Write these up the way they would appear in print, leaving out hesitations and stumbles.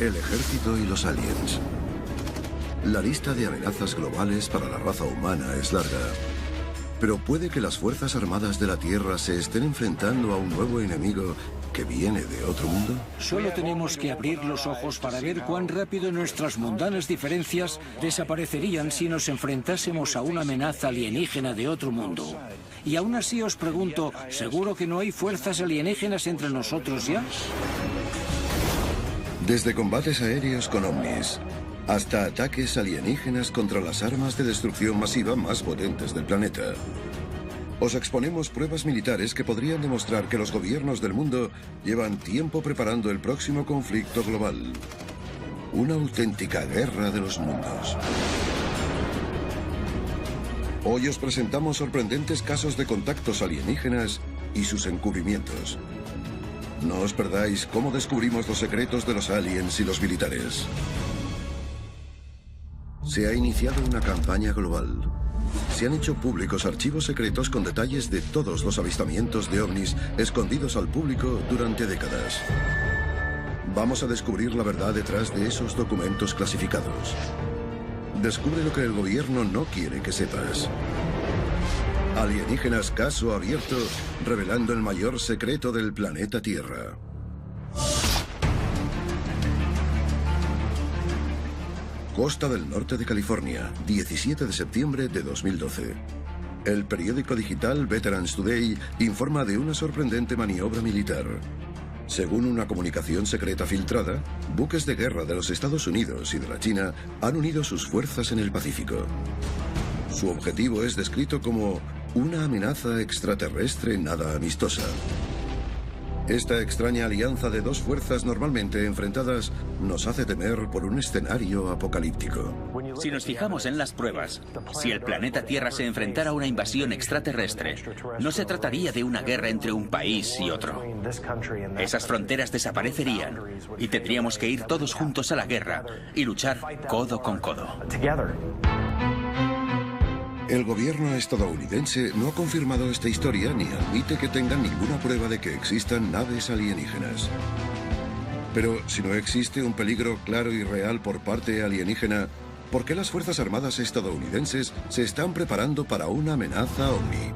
El ejército y los aliens. La lista de amenazas globales para la raza humana es larga. Pero puede que las Fuerzas Armadas de la Tierra se estén enfrentando a un nuevo enemigo que viene de otro mundo. Solo tenemos que abrir los ojos para ver cuán rápido nuestras mundanas diferencias desaparecerían si nos enfrentásemos a una amenaza alienígena de otro mundo. Y aún así os pregunto, ¿seguro que no hay fuerzas alienígenas entre nosotros ya? Desde combates aéreos con ovnis hasta ataques alienígenas contra las armas de destrucción masiva más potentes del planeta. Os exponemos pruebas militares que podrían demostrar que los gobiernos del mundo llevan tiempo preparando el próximo conflicto global. Una auténtica guerra de los mundos. Hoy os presentamos sorprendentes casos de contactos alienígenas y sus encubrimientos. No os perdáis cómo descubrimos los secretos de los aliens y los militares. Se ha iniciado una campaña global. Se han hecho públicos archivos secretos con detalles de todos los avistamientos de ovnis escondidos al público durante décadas. Vamos a descubrir la verdad detrás de esos documentos clasificados. Descubre lo que el gobierno no quiere que sepas. Alienígenas caso abierto, revelando el mayor secreto del planeta Tierra. Costa del norte de California, 17 de septiembre de 2012. El periódico digital Veterans Today informa de una sorprendente maniobra militar. Según una comunicación secreta filtrada, buques de guerra de los Estados Unidos y de la China han unido sus fuerzas en el Pacífico. Su objetivo es descrito como una amenaza extraterrestre nada amistosa. Esta extraña alianza de dos fuerzas normalmente enfrentadas nos hace temer por un escenario apocalíptico. Si nos fijamos en las pruebas, si el planeta Tierra se enfrentara a una invasión extraterrestre, no se trataría de una guerra entre un país y otro. Esas fronteras desaparecerían y tendríamos que ir todos juntos a la guerra y luchar codo con codo. El gobierno estadounidense no ha confirmado esta historia ni admite que tengan ninguna prueba de que existan naves alienígenas. Pero si no existe un peligro claro y real por parte alienígena, ¿por qué las Fuerzas Armadas estadounidenses se están preparando para una amenaza ovni?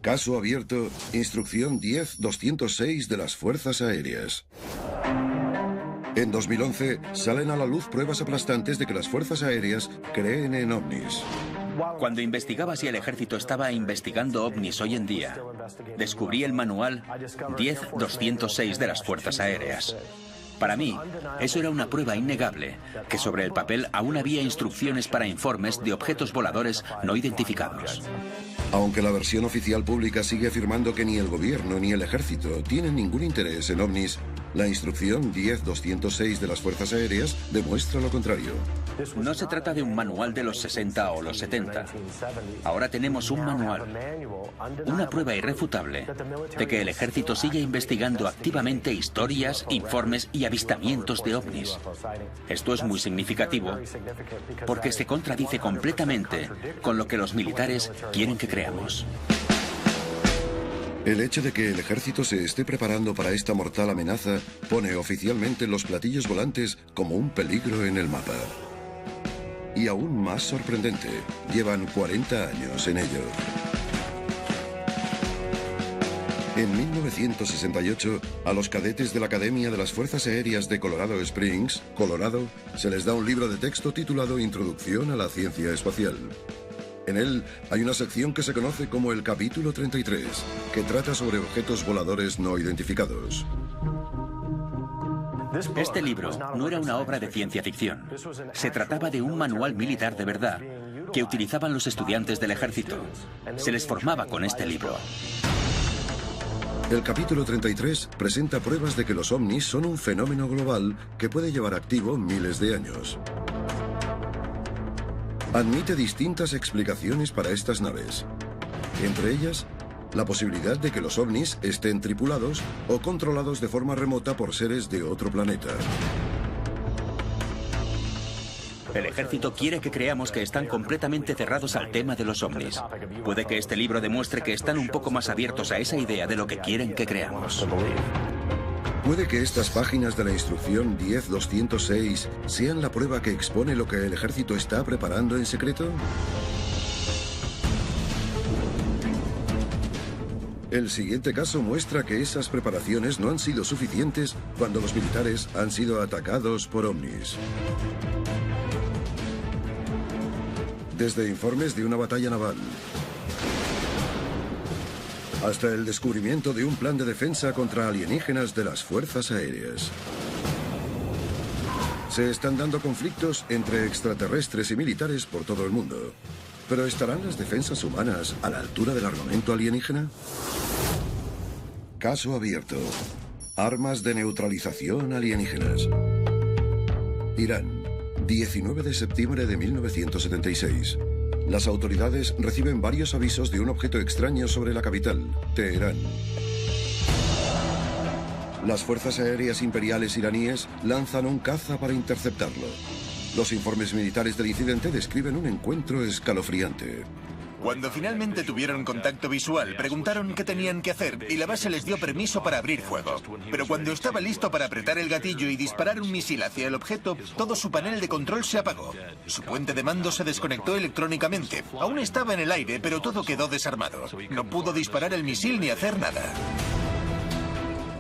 Caso abierto, Instrucción 10-206 de las Fuerzas Aéreas. En 2011, salen a la luz pruebas aplastantes de que las fuerzas aéreas creen en ovnis. Cuando investigaba si el ejército estaba investigando ovnis hoy en día, descubrí el manual 10-206 de las fuerzas aéreas. Para mí, eso era una prueba innegable, que sobre el papel aún había instrucciones para informes de objetos voladores no identificados. Aunque la versión oficial pública sigue afirmando que ni el gobierno ni el ejército tienen ningún interés en ovnis, la instrucción 10-206 de las Fuerzas Aéreas demuestra lo contrario. No se trata de un manual de los 60 o los 70. Ahora tenemos un manual, una prueba irrefutable de que el ejército sigue investigando activamente historias, informes y avistamientos de ovnis. Esto es muy significativo porque se contradice completamente con lo que los militares quieren que creamos. El hecho de que el ejército se esté preparando para esta mortal amenaza pone oficialmente los platillos volantes como un peligro en el mapa. Y aún más sorprendente, llevan 40 años en ello. En 1968, a los cadetes de la Academia de las Fuerzas Aéreas de Colorado Springs, Colorado, se les da un libro de texto titulado Introducción a la Ciencia Espacial. En él hay una sección que se conoce como el capítulo 33, que trata sobre objetos voladores no identificados. Este libro no era una obra de ciencia ficción. Se trataba de un manual militar de verdad que utilizaban los estudiantes del ejército. Se les formaba con este libro. El capítulo 33 presenta pruebas de que los ovnis son un fenómeno global que puede llevar activo miles de años. Admite distintas explicaciones para estas naves. Entre ellas, la posibilidad de que los ovnis estén tripulados o controlados de forma remota por seres de otro planeta. El ejército quiere que creamos que están completamente cerrados al tema de los ovnis. Puede que este libro demuestre que están un poco más abiertos a esa idea de lo que quieren que creamos. Puede que estas páginas de la instrucción 10.206 sean la prueba que expone lo que el ejército está preparando en secreto. El siguiente caso muestra que esas preparaciones no han sido suficientes cuando los militares han sido atacados por ovnis. Desde informes de una batalla naval hasta el descubrimiento de un plan de defensa contra alienígenas de las fuerzas aéreas. Se están dando conflictos entre extraterrestres y militares por todo el mundo. ¿Pero estarán las defensas humanas a la altura del armamento alienígena? Caso abierto. Armas de neutralización alienígenas. Irán, 19 de septiembre de 1976. Las autoridades reciben varios avisos de un objeto extraño sobre la capital, Teherán. Las fuerzas aéreas imperiales iraníes lanzan un caza para interceptarlo. Los informes militares del incidente describen un encuentro escalofriante. Cuando finalmente tuvieron contacto visual, preguntaron qué tenían que hacer y la base les dio permiso para abrir fuego. Pero cuando estaba listo para apretar el gatillo y disparar un misil hacia el objeto, todo su panel de control se apagó. Su puente de mando se desconectó electrónicamente. Aún estaba en el aire, pero todo quedó desarmado. No pudo disparar el misil ni hacer nada.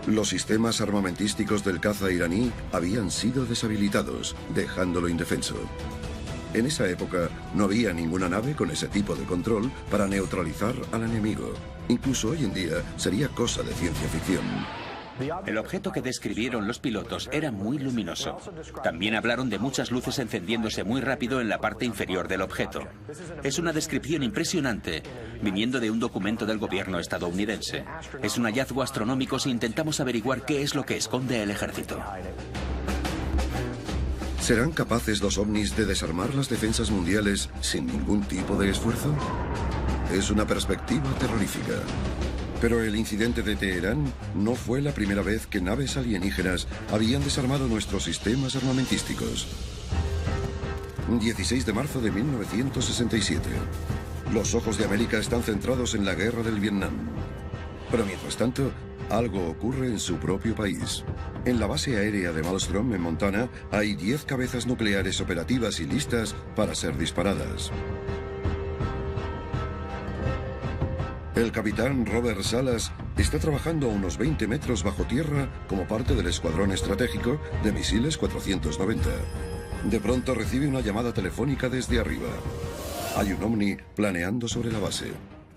Los sistemas armamentísticos del caza iraní habían sido deshabilitados, dejándolo indefenso. En esa época no había ninguna nave con ese tipo de control para neutralizar al enemigo. Incluso hoy en día sería cosa de ciencia ficción. El objeto que describieron los pilotos era muy luminoso. También hablaron de muchas luces encendiéndose muy rápido en la parte inferior del objeto. Es una descripción impresionante, viniendo de un documento del gobierno estadounidense. Es un hallazgo astronómico si intentamos averiguar qué es lo que esconde el ejército. ¿Serán capaces los ovnis de desarmar las defensas mundiales sin ningún tipo de esfuerzo? Es una perspectiva terrorífica. Pero el incidente de Teherán no fue la primera vez que naves alienígenas habían desarmado nuestros sistemas armamentísticos. 16 de marzo de 1967. Los ojos de América están centrados en la guerra del Vietnam. Pero mientras tanto, algo ocurre en su propio país. En la base aérea de Malmstrom, en Montana, hay 10 cabezas nucleares operativas y listas para ser disparadas. El capitán Robert Salas está trabajando a unos 20 metros bajo tierra como parte del escuadrón estratégico de misiles 490. De pronto recibe una llamada telefónica desde arriba. Hay un ovni planeando sobre la base.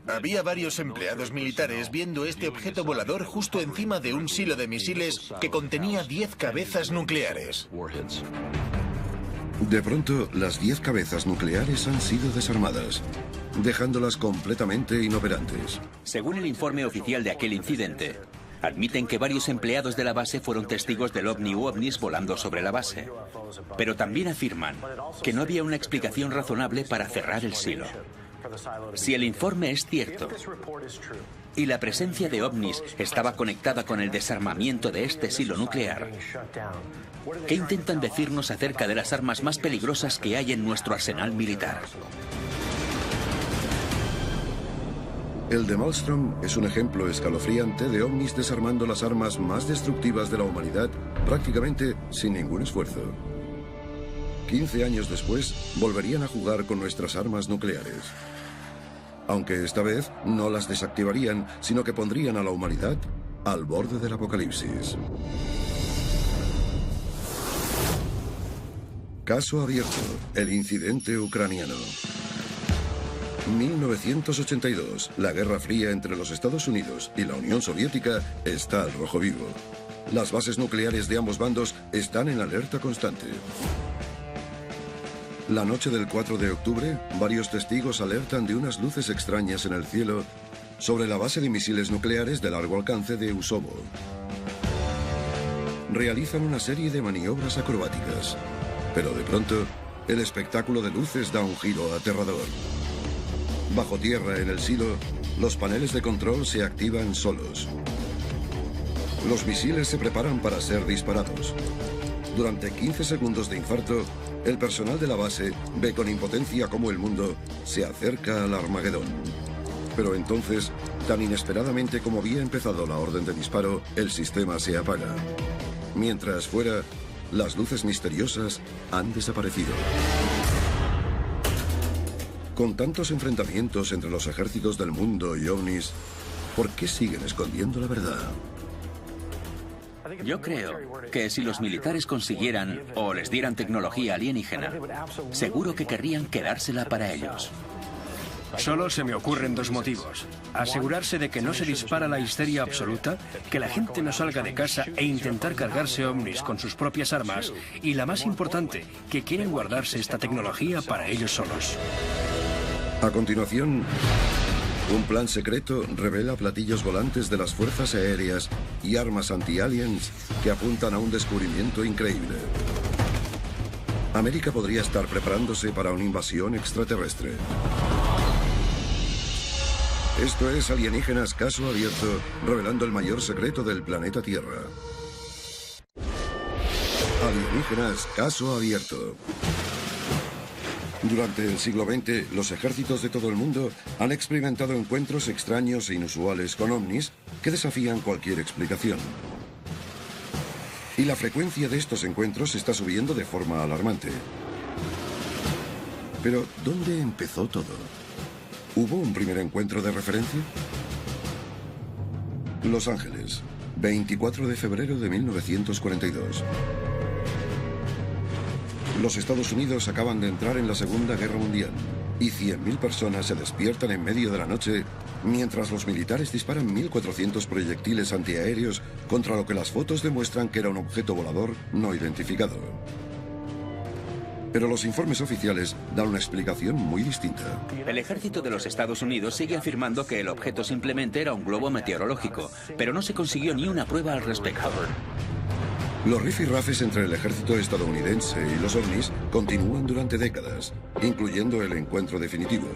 Había varios empleados militares viendo este objeto volador justo encima de un silo de misiles que contenía 10 cabezas nucleares. De pronto, las 10 cabezas nucleares han sido desarmadas, dejándolas completamente inoperantes. Según el informe oficial de aquel incidente, admiten que varios empleados de la base fueron testigos del ovni u ovnis volando sobre la base. Pero también afirman que no había una explicación razonable para cerrar el silo. Si el informe es cierto y la presencia de ovnis estaba conectada con el desarmamiento de este silo nuclear, ¿qué intentan decirnos acerca de las armas más peligrosas que hay en nuestro arsenal militar? El de Malmstrom es un ejemplo escalofriante de ovnis desarmando las armas más destructivas de la humanidad prácticamente sin ningún esfuerzo. 15 años después, volverían a jugar con nuestras armas nucleares. Aunque esta vez no las desactivarían, sino que pondrían a la humanidad al borde del apocalipsis. Caso abierto: el incidente ucraniano. 1982. La Guerra Fría entre los Estados Unidos y la Unión Soviética está al rojo vivo. Las bases nucleares de ambos bandos están en alerta constante. La noche del 4 de octubre, varios testigos alertan de unas luces extrañas en el cielo sobre la base de misiles nucleares de largo alcance de Usovo. Realizan una serie de maniobras acrobáticas, pero de pronto, el espectáculo de luces da un giro aterrador. Bajo tierra, en el silo, los paneles de control se activan solos. Los misiles se preparan para ser disparados. Durante 15 segundos de infarto, el personal de la base ve con impotencia cómo el mundo se acerca al Armagedón. Pero entonces, tan inesperadamente como había empezado la orden de disparo, el sistema se apaga. Mientras fuera, las luces misteriosas han desaparecido. Con tantos enfrentamientos entre los ejércitos del mundo y ovnis, ¿por qué siguen escondiendo la verdad? Yo creo que si los militares consiguieran o les dieran tecnología alienígena, seguro que querrían quedársela para ellos. Solo se me ocurren dos motivos. Asegurarse de que no se dispara la histeria absoluta, que la gente no salga de casa e intentar cargarse ovnis con sus propias armas. Y la más importante, que quieren guardarse esta tecnología para ellos solos. A continuación, un plan secreto revela platillos volantes de las fuerzas aéreas y armas anti-aliens que apuntan a un descubrimiento increíble. América podría estar preparándose para una invasión extraterrestre. Esto es Alienígenas Caso Abierto, revelando el mayor secreto del planeta Tierra. Alienígenas Caso Abierto. Durante el siglo XX, los ejércitos de todo el mundo han experimentado encuentros extraños e inusuales con ovnis que desafían cualquier explicación. Y la frecuencia de estos encuentros está subiendo de forma alarmante. Pero, ¿dónde empezó todo? ¿Hubo un primer encuentro de referencia? Los Ángeles, 24 de febrero de 1942. Los Estados Unidos acaban de entrar en la Segunda Guerra Mundial y 100.000 personas se despiertan en medio de la noche mientras los militares disparan 1.400 proyectiles antiaéreos contra lo que las fotos demuestran que era un objeto volador no identificado. Pero los informes oficiales dan una explicación muy distinta. El ejército de los Estados Unidos sigue afirmando que el objeto simplemente era un globo meteorológico, pero no se consiguió ni una prueba al respecto. Los rifirrafes entre el ejército estadounidense y los ovnis continúan durante décadas, incluyendo el encuentro definitivo,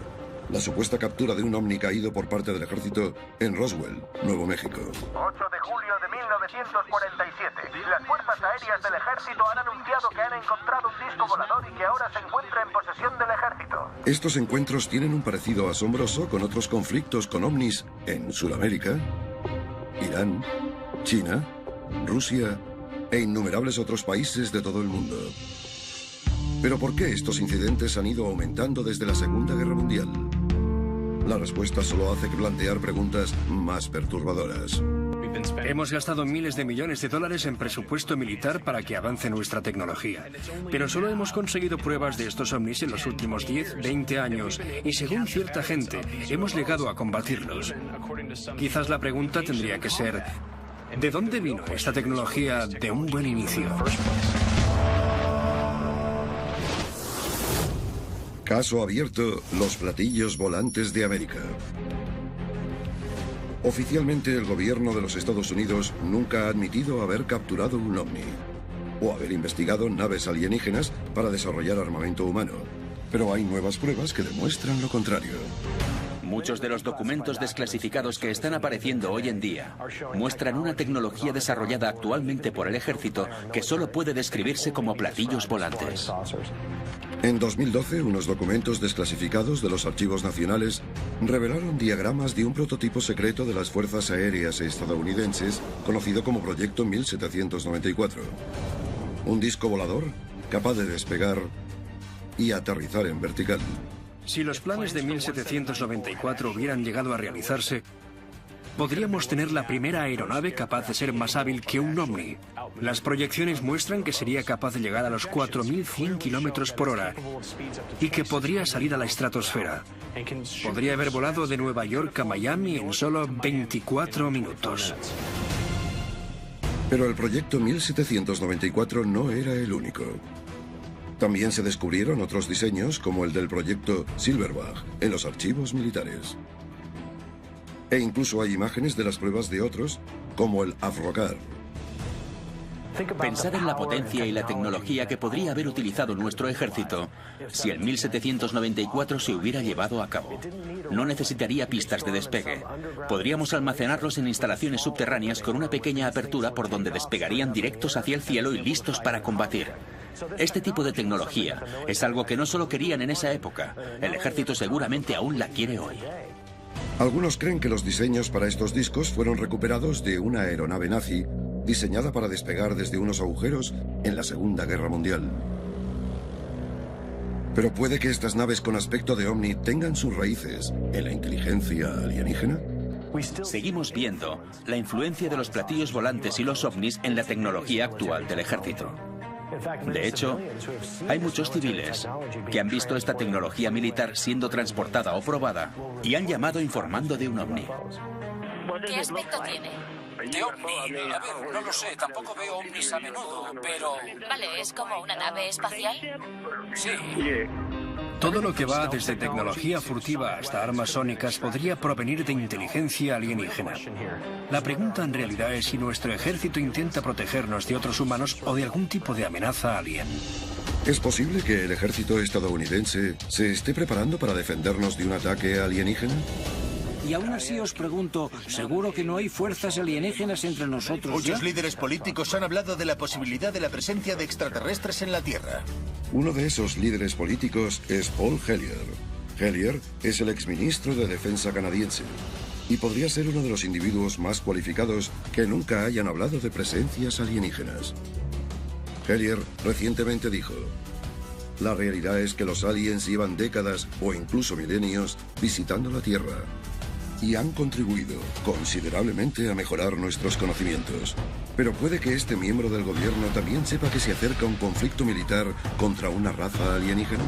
la supuesta captura de un ovni caído por parte del ejército en Roswell, Nuevo México. 8 de julio de 1947. Las fuerzas aéreas del ejército han anunciado que han encontrado un disco volador y que ahora se encuentra en posesión del ejército. Estos encuentros tienen un parecido asombroso con otros conflictos con ovnis en Sudamérica, Irán, China, Rusia e innumerables otros países de todo el mundo. ¿Pero por qué estos incidentes han ido aumentando desde la Segunda Guerra Mundial? La respuesta solo hace que plantear preguntas más perturbadoras. Hemos gastado miles de millones de dólares en presupuesto militar para que avance nuestra tecnología. Pero solo hemos conseguido pruebas de estos ovnis en los últimos 10, 20 años. Y según cierta gente, hemos llegado a combatirlos. Quizás la pregunta tendría que ser: ¿de dónde vino esta tecnología de un buen inicio? Caso abierto, los platillos volantes de América. Oficialmente, el gobierno de los Estados Unidos nunca ha admitido haber capturado un ovni o haber investigado naves alienígenas para desarrollar armamento humano. Pero hay nuevas pruebas que demuestran lo contrario. Muchos de los documentos desclasificados que están apareciendo hoy en día muestran una tecnología desarrollada actualmente por el ejército que solo puede describirse como platillos volantes. En 2012, unos documentos desclasificados de los archivos nacionales revelaron diagramas de un prototipo secreto de las fuerzas aéreas estadounidenses conocido como Proyecto 1794. Un disco volador capaz de despegar y aterrizar en vertical. Si los planes de 1794 hubieran llegado a realizarse, podríamos tener la primera aeronave capaz de ser más hábil que un ovni. Las proyecciones muestran que sería capaz de llegar a los 4.100 kilómetros por hora y que podría salir a la estratosfera. Podría haber volado de Nueva York a Miami en solo 24 minutos. Pero el proyecto 1794 no era el único. También se descubrieron otros diseños, como el del proyecto Silverback, en los archivos militares. E incluso hay imágenes de las pruebas de otros, como el Avrogar. Pensad en la potencia y la tecnología que podría haber utilizado nuestro ejército si el 1794 se hubiera llevado a cabo. No necesitaría pistas de despegue. Podríamos almacenarlos en instalaciones subterráneas con una pequeña apertura por donde despegarían directos hacia el cielo y listos para combatir. Este tipo de tecnología es algo que no solo querían en esa época, el ejército seguramente aún la quiere hoy. Algunos creen que los diseños para estos discos fueron recuperados de una aeronave nazi diseñada para despegar desde unos agujeros en la Segunda Guerra Mundial. Pero ¿puede que estas naves con aspecto de ovni tengan sus raíces en la inteligencia alienígena? Seguimos viendo la influencia de los platillos volantes y los ovnis en la tecnología actual del ejército. De hecho, hay muchos civiles que han visto esta tecnología militar siendo transportada o probada y han llamado informando de un ovni. ¿Qué aspecto tiene? De ovni. A ver, no lo sé, tampoco veo ovnis a menudo, pero... Vale, ¿es como una nave espacial? Sí. Todo lo que va desde tecnología furtiva hasta armas sónicas podría provenir de inteligencia alienígena. La pregunta en realidad es si nuestro ejército intenta protegernos de otros humanos o de algún tipo de amenaza alien. ¿Es posible que el ejército estadounidense se esté preparando para defendernos de un ataque alienígena? Y aún así os pregunto, ¿seguro que no hay fuerzas alienígenas entre nosotros ya? Muchos líderes políticos han hablado de la posibilidad de la presencia de extraterrestres en la Tierra. Uno de esos líderes políticos es Paul Hellyer. Hellyer es el exministro de Defensa canadiense y podría ser uno de los individuos más cualificados que nunca hayan hablado de presencias alienígenas. Hellyer recientemente dijo: la realidad es que los aliens llevan décadas o incluso milenios visitando la Tierra y han contribuido considerablemente a mejorar nuestros conocimientos. Pero puede que este miembro del gobierno también sepa que se acerca un conflicto militar contra una raza alienígena.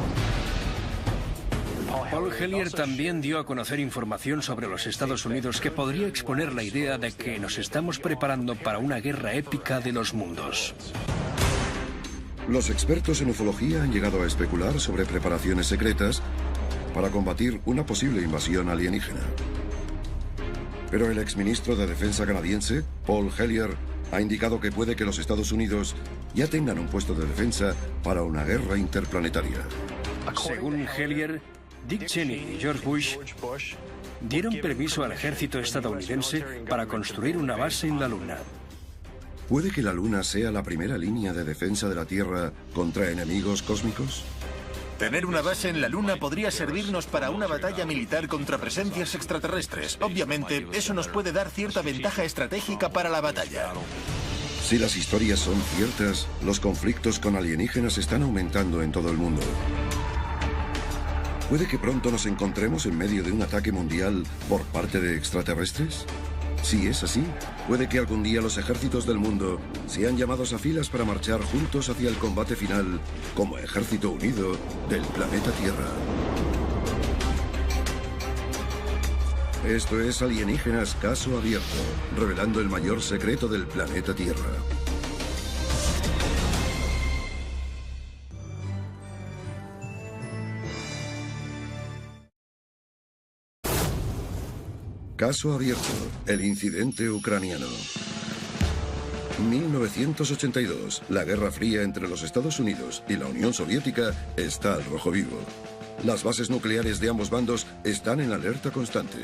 Paul Hellyer también dio a conocer información sobre los Estados Unidos que podría exponer la idea de que nos estamos preparando para una guerra épica de los mundos. Los expertos en ufología han llegado a especular sobre preparaciones secretas para combatir una posible invasión alienígena. Pero el exministro de Defensa canadiense, Paul Hellyer, ha indicado que puede que los Estados Unidos ya tengan un puesto de defensa para una guerra interplanetaria. Según Hellyer, Dick Cheney y George Bush dieron permiso al ejército estadounidense para construir una base en la Luna. ¿Puede que la Luna sea la primera línea de defensa de la Tierra contra enemigos cósmicos? Tener una base en la Luna podría servirnos para una batalla militar contra presencias extraterrestres. Obviamente, eso nos puede dar cierta ventaja estratégica para la batalla. Si las historias son ciertas, los conflictos con alienígenas están aumentando en todo el mundo. ¿Puede que pronto nos encontremos en medio de un ataque mundial por parte de extraterrestres? Si es así, puede que algún día los ejércitos del mundo sean llamados a filas para marchar juntos hacia el combate final como ejército unido del planeta Tierra. Esto es Alienígenas Caso Abierto, revelando el mayor secreto del planeta Tierra. Caso abierto, el incidente ucraniano. 1982, la Guerra Fría entre los Estados Unidos y la Unión Soviética está al rojo vivo. Las bases nucleares de ambos bandos están en alerta constante.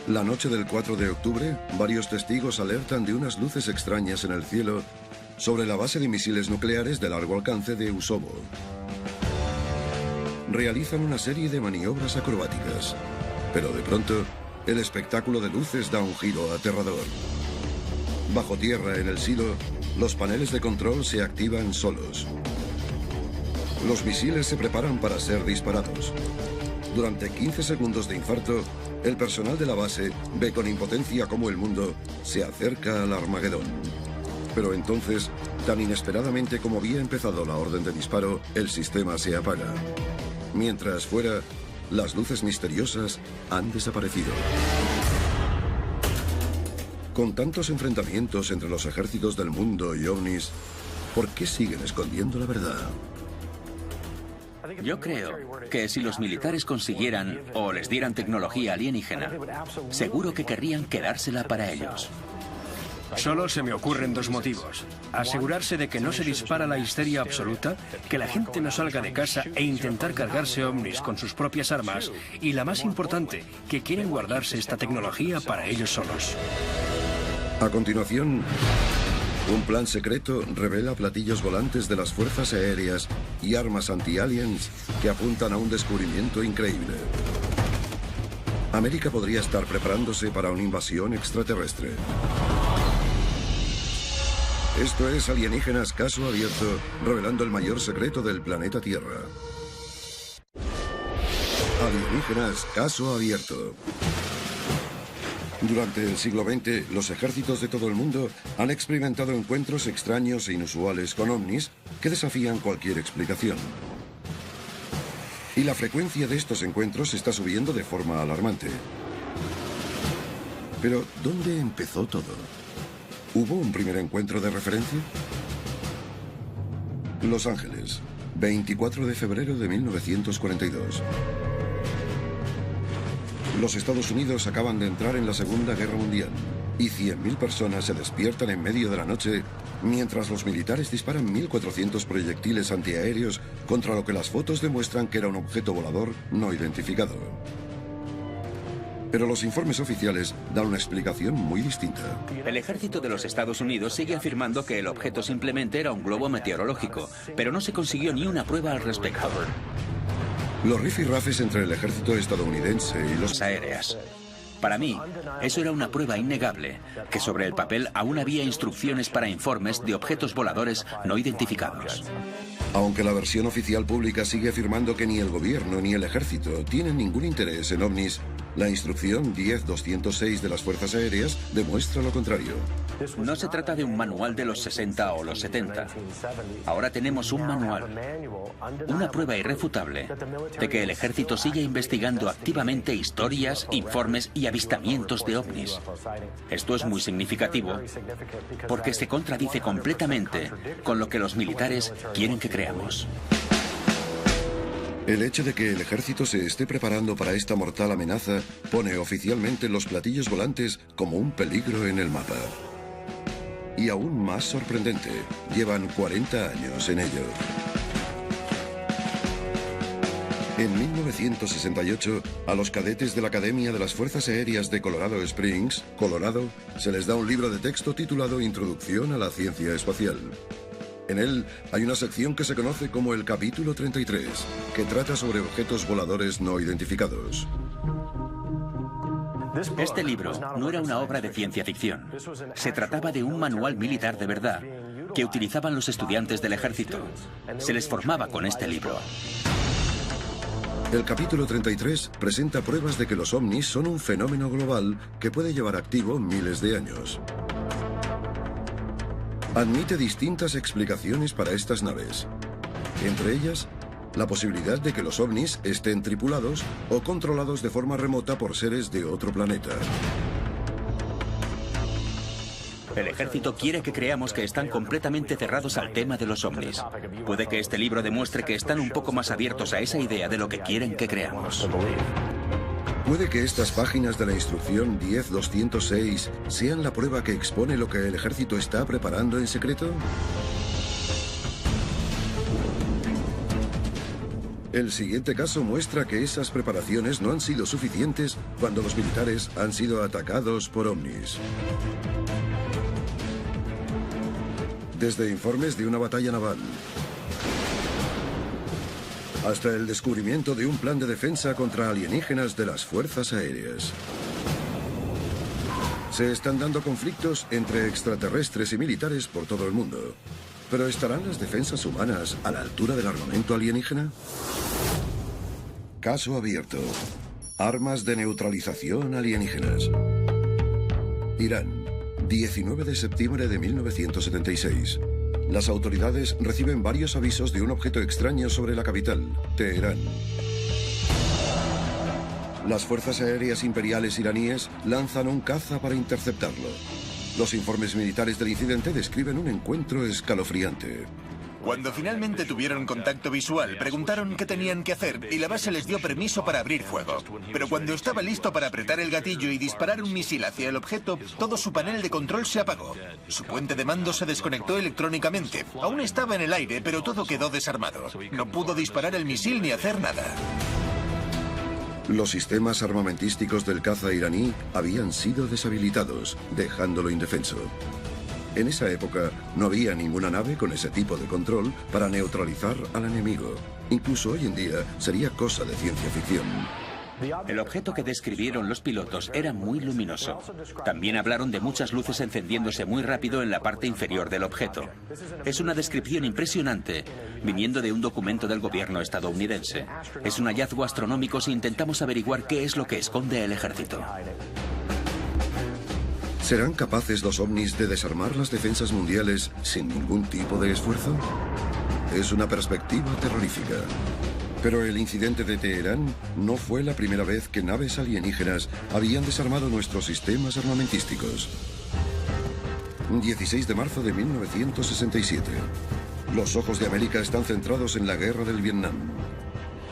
La noche del 4 de octubre, varios testigos alertan de unas luces extrañas en el cielo sobre la base de misiles nucleares de largo alcance de Usovo. Realizan una serie de maniobras acrobáticas. Pero de pronto, el espectáculo de luces da un giro aterrador. Bajo tierra, en el silo, los paneles de control se activan solos. Los misiles se preparan para ser disparados. Durante 15 segundos de infarto, el personal de la base ve con impotencia cómo el mundo se acerca al Armagedón. Pero entonces, tan inesperadamente como había empezado la orden de disparo, el sistema se apaga. Mientras fuera, las luces misteriosas han desaparecido. Con tantos enfrentamientos entre los ejércitos del mundo y ovnis, ¿por qué siguen escondiendo la verdad? Yo creo que si los militares consiguieran o les dieran tecnología alienígena, seguro que querrían quedársela para ellos. Solo se me ocurren dos motivos. Asegurarse de que no se dispara la histeria absoluta, que la gente no salga de casa e intentar cargarse ovnis con sus propias armas. Y la más importante, que quieren guardarse esta tecnología para ellos solos. A continuación, un plan secreto revela platillos volantes de las fuerzas aéreas y armas anti-aliens que apuntan a un descubrimiento increíble. América podría estar preparándose para una invasión extraterrestre. Esto es Alienígenas Caso Abierto, revelando el mayor secreto del planeta Tierra. Alienígenas Caso Abierto. Durante el siglo XX, los ejércitos de todo el mundo han experimentado encuentros extraños e inusuales con ovnis que desafían cualquier explicación. Y la frecuencia de estos encuentros está subiendo de forma alarmante. Pero, ¿dónde empezó todo? ¿Hubo un primer encuentro de referencia? Los Ángeles, 24 de febrero de 1942. Los Estados Unidos acaban de entrar en la Segunda Guerra Mundial y 100.000 personas se despiertan en medio de la noche mientras los militares disparan 1.400 proyectiles antiaéreos contra lo que las fotos demuestran que era un objeto volador no identificado. Pero los informes oficiales dan una explicación muy distinta. El ejército de los Estados Unidos sigue afirmando que el objeto simplemente era un globo meteorológico, pero no se consiguió ni una prueba al respecto. Los rifirrafes entre el ejército estadounidense y los aéreas. Para mí, eso era una prueba innegable, que sobre el papel aún había instrucciones para informes de objetos voladores no identificados. Aunque la versión oficial pública sigue afirmando que ni el gobierno ni el ejército tienen ningún interés en ovnis, la instrucción 10-206 de las Fuerzas Aéreas demuestra lo contrario. No se trata de un manual de los 60 o los 70. Ahora tenemos un manual, una prueba irrefutable de que el ejército sigue investigando activamente historias, informes y avistamientos de ovnis. Esto es muy significativo porque se contradice completamente con lo que los militares quieren que creamos. El hecho de que el ejército se esté preparando para esta mortal amenaza pone oficialmente los platillos volantes como un peligro en el mapa. Y aún más sorprendente, llevan 40 años en ello. En 1968, a los cadetes de la Academia de las Fuerzas Aéreas de Colorado Springs, Colorado, se les da un libro de texto titulado Introducción a la Ciencia Espacial. En él hay una sección que se conoce como el capítulo 33, que trata sobre objetos voladores no identificados. Este libro no era una obra de ciencia ficción. Se trataba de un manual militar de verdad que utilizaban los estudiantes del ejército. Se les formaba con este libro. El capítulo 33 presenta pruebas de que los ovnis son un fenómeno global que puede llevar activo miles de años. Admite distintas explicaciones para estas naves. Entre ellas, la posibilidad de que los ovnis estén tripulados o controlados de forma remota por seres de otro planeta. El ejército quiere que creamos que están completamente cerrados al tema de los ovnis. Puede que este libro demuestre que están un poco más abiertos a esa idea de lo que quieren que creamos. ¿Puede que estas páginas de la instrucción 10-206 sean la prueba que expone lo que el ejército está preparando en secreto? El siguiente caso muestra que esas preparaciones no han sido suficientes cuando los militares han sido atacados por ovnis. Desde informes de una batalla naval hasta el descubrimiento de un plan de defensa contra alienígenas de las Fuerzas Aéreas. Se están dando conflictos entre extraterrestres y militares por todo el mundo. ¿Pero estarán las defensas humanas a la altura del armamento alienígena? Caso abierto. Armas de neutralización alienígenas. Irán, 19 de septiembre de 1976. Las autoridades reciben varios avisos de un objeto extraño sobre la capital, Teherán. Las fuerzas aéreas imperiales iraníes lanzan un caza para interceptarlo. Los informes militares del incidente describen un encuentro escalofriante. Cuando finalmente tuvieron contacto visual, preguntaron qué tenían que hacer y la base les dio permiso para abrir fuego. Pero cuando estaba listo para apretar el gatillo y disparar un misil hacia el objeto, todo su panel de control se apagó. Su puente de mando se desconectó electrónicamente. Aún estaba en el aire, pero todo quedó desarmado. No pudo disparar el misil ni hacer nada. Los sistemas armamentísticos del caza iraní habían sido deshabilitados, dejándolo indefenso. En esa época no había ninguna nave con ese tipo de control para neutralizar al enemigo. Incluso hoy en día sería cosa de ciencia ficción. El objeto que describieron los pilotos era muy luminoso. También hablaron de muchas luces encendiéndose muy rápido en la parte inferior del objeto. Es una descripción impresionante, viniendo de un documento del gobierno estadounidense. Es un hallazgo astronómico si intentamos averiguar qué es lo que esconde el ejército. ¿Serán capaces los ovnis de desarmar las defensas mundiales sin ningún tipo de esfuerzo? Es una perspectiva terrorífica. Pero el incidente de Teherán no fue la primera vez que naves alienígenas habían desarmado nuestros sistemas armamentísticos. 16 de marzo de 1967. Los ojos de América están centrados en la guerra del Vietnam.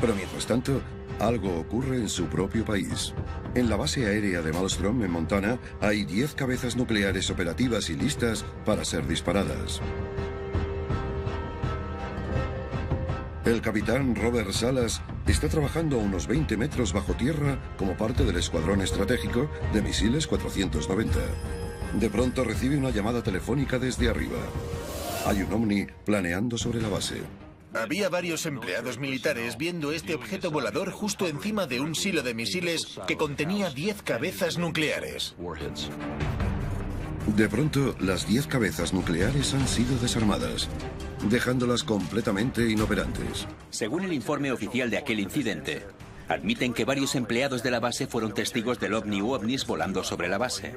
Pero mientras tanto, algo ocurre en su propio país. En la base aérea de Malmstrom, en Montana, hay 10 cabezas nucleares operativas y listas para ser disparadas. El capitán Robert Salas está trabajando a unos 20 metros bajo tierra como parte del escuadrón estratégico de misiles 490. De pronto recibe una llamada telefónica desde arriba. Hay un ovni planeando sobre la base. Había varios empleados militares viendo este objeto volador justo encima de un silo de misiles que contenía 10 cabezas nucleares. De pronto, las 10 cabezas nucleares han sido desarmadas, dejándolas completamente inoperantes. Según el informe oficial de aquel incidente, admiten que varios empleados de la base fueron testigos del ovni u ovnis volando sobre la base.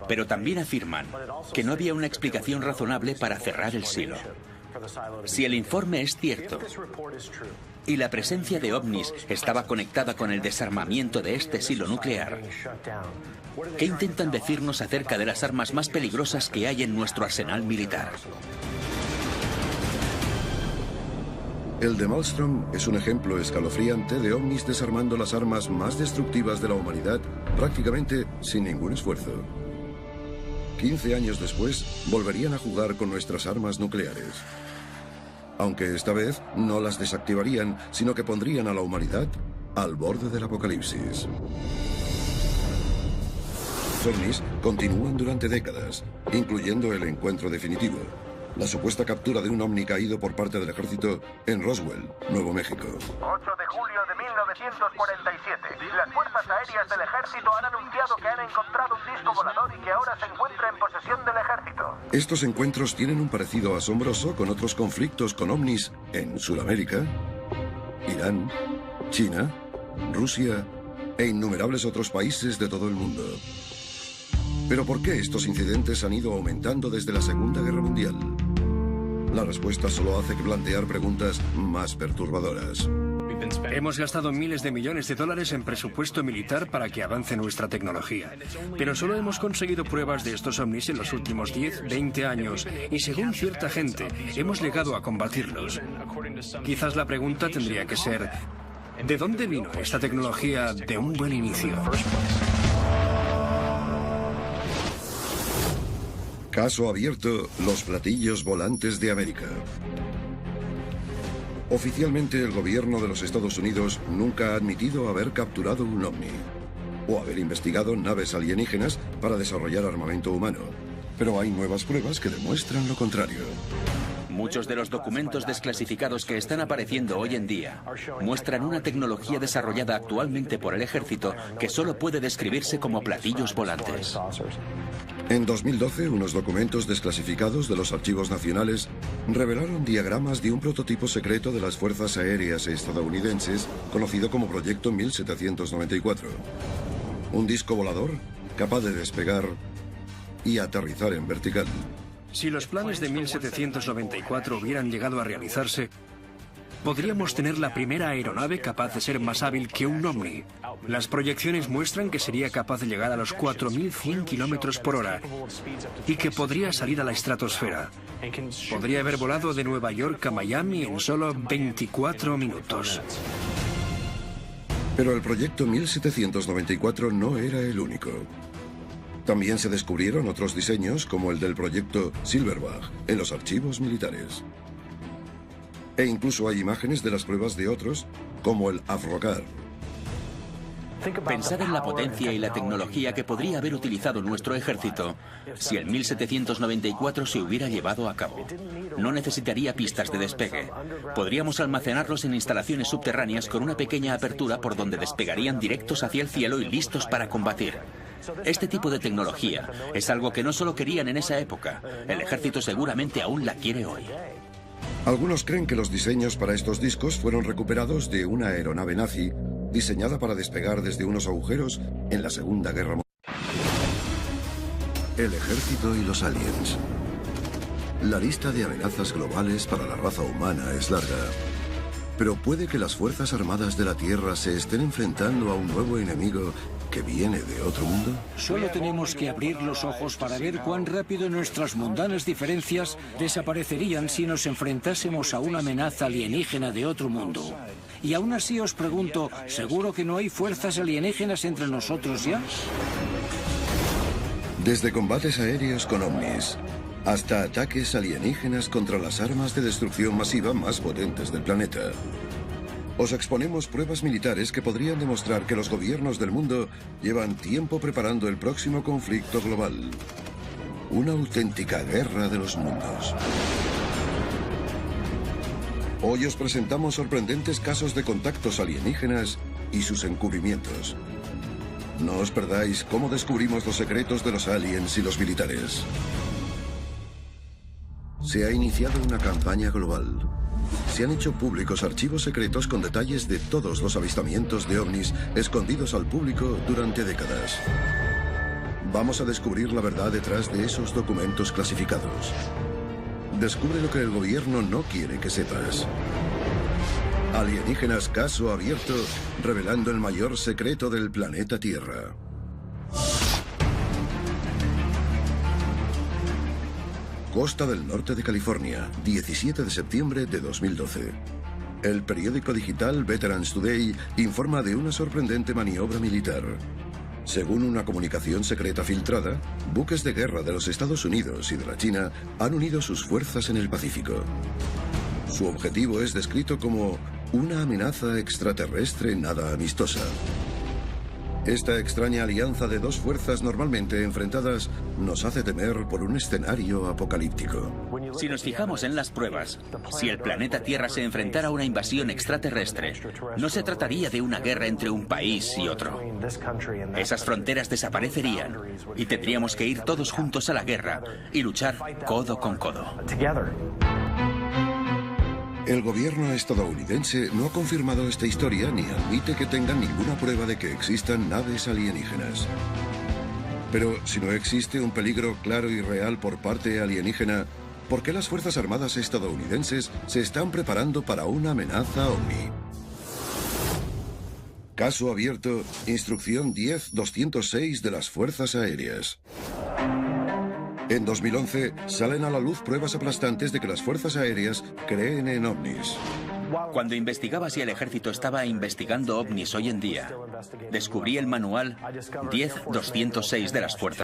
Pero también afirman que no había una explicación razonable para cerrar el silo. Si el informe es cierto y la presencia de ovnis estaba conectada con el desarmamiento de este silo nuclear, ¿qué intentan decirnos acerca de las armas más peligrosas que hay en nuestro arsenal militar? El de Malmstrom es un ejemplo escalofriante de ovnis desarmando las armas más destructivas de la humanidad prácticamente sin ningún esfuerzo. 15 años después, volverían a jugar con nuestras armas nucleares. Aunque esta vez no las desactivarían, sino que pondrían a la humanidad al borde del apocalipsis. Los ovnis continúan durante décadas, incluyendo el encuentro definitivo, la supuesta captura de un ovni caído por parte del ejército en Roswell, Nuevo México. 8 de julio de 1947. Las fuerzas aéreas del ejército han anunciado que han encontrado un disco volador y que ahora se encuentra en posesión del ejército. Estos encuentros tienen un parecido asombroso con otros conflictos con ovnis en Sudamérica, Irán, China, Rusia e innumerables otros países de todo el mundo. ¿Pero por qué estos incidentes han ido aumentando desde la Segunda Guerra Mundial? La respuesta solo hace que plantear preguntas más perturbadoras. Hemos gastado miles de millones de dólares en presupuesto militar para que avance nuestra tecnología. Pero solo hemos conseguido pruebas de estos ovnis en los últimos 10, 20 años. Y según cierta gente, hemos llegado a combatirlos. Quizás la pregunta tendría que ser, ¿de dónde vino esta tecnología de un buen inicio? Caso abierto, los platillos volantes de América. Oficialmente, el gobierno de los Estados Unidos nunca ha admitido haber capturado un ovni o haber investigado naves alienígenas para desarrollar armamento humano. Pero hay nuevas pruebas que demuestran lo contrario. Muchos de los documentos desclasificados que están apareciendo hoy en día muestran una tecnología desarrollada actualmente por el ejército que solo puede describirse como platillos volantes. En 2012, unos documentos desclasificados de los archivos nacionales revelaron diagramas de un prototipo secreto de las fuerzas aéreas estadounidenses conocido como Proyecto 1794. Un disco volador capaz de despegar y aterrizar en vertical. Si los planes de 1794 hubieran llegado a realizarse, podríamos tener la primera aeronave capaz de ser más hábil que un ovni. Las proyecciones muestran que sería capaz de llegar a los 4.100 kilómetros por hora y que podría salir a la estratosfera. Podría haber volado de Nueva York a Miami en solo 24 minutos. Pero el proyecto 1794 no era el único. También se descubrieron otros diseños, como el del proyecto Silverback, en los archivos militares. E incluso hay imágenes de las pruebas de otros, como el Avrogar. Pensad en la potencia y la tecnología que podría haber utilizado nuestro ejército si el 1794 se hubiera llevado a cabo. No necesitaría pistas de despegue. Podríamos almacenarlos en instalaciones subterráneas con una pequeña apertura por donde despegarían directos hacia el cielo y listos para combatir. Este tipo de tecnología es algo que no solo querían en esa época, el ejército seguramente aún la quiere hoy. Algunos creen que los diseños para estos discos fueron recuperados de una aeronave nazi diseñada para despegar desde unos agujeros en la Segunda Guerra Mundial. El ejército y los aliens. La lista de amenazas globales para la raza humana es larga. Pero puede que las Fuerzas Armadas de la Tierra se estén enfrentando a un nuevo enemigo que viene de otro mundo. Solo tenemos que abrir los ojos para ver cuán rápido nuestras mundanas diferencias desaparecerían si nos enfrentásemos a una amenaza alienígena de otro mundo. Y aún así os pregunto, ¿seguro que no hay fuerzas alienígenas entre nosotros ya? Desde combates aéreos con ovnis hasta ataques alienígenas contra las armas de destrucción masiva más potentes del planeta. Os exponemos pruebas militares que podrían demostrar que los gobiernos del mundo llevan tiempo preparando el próximo conflicto global. Una auténtica guerra de los mundos. Hoy os presentamos sorprendentes casos de contactos alienígenas y sus encubrimientos. No os perdáis cómo descubrimos los secretos de los aliens y los militares. Se ha iniciado una campaña global. Se han hecho públicos archivos secretos con detalles de todos los avistamientos de ovnis escondidos al público durante décadas. Vamos a descubrir la verdad detrás de esos documentos clasificados. Descubre lo que el gobierno no quiere que sepas. Alienígenas caso abierto, revelando el mayor secreto del planeta Tierra. Costa del norte de California, 17 de septiembre de 2012. El periódico digital Veterans Today informa de una sorprendente maniobra militar. Según una comunicación secreta filtrada, buques de guerra de los Estados Unidos y de la China han unido sus fuerzas en el Pacífico. Su objetivo es descrito como una amenaza extraterrestre nada amistosa. Esta extraña alianza de dos fuerzas normalmente enfrentadas nos hace temer por un escenario apocalíptico. Si nos fijamos en las pruebas, si el planeta Tierra se enfrentara a una invasión extraterrestre, no se trataría de una guerra entre un país y otro. Esas fronteras desaparecerían y tendríamos que ir todos juntos a la guerra y luchar codo con codo. El gobierno estadounidense no ha confirmado esta historia ni admite que tengan ninguna prueba de que existan naves alienígenas. Pero si no existe un peligro claro y real por parte alienígena, ¿por qué las Fuerzas Armadas estadounidenses se están preparando para una amenaza ovni? Caso abierto, instrucción 10-206 de las Fuerzas Aéreas. En 2011 salen a la luz pruebas aplastantes de que las Fuerzas Aéreas creen en ovnis. Cuando investigaba si el ejército estaba investigando ovnis hoy en día, descubrí el manual 10-206 de las Fuerzas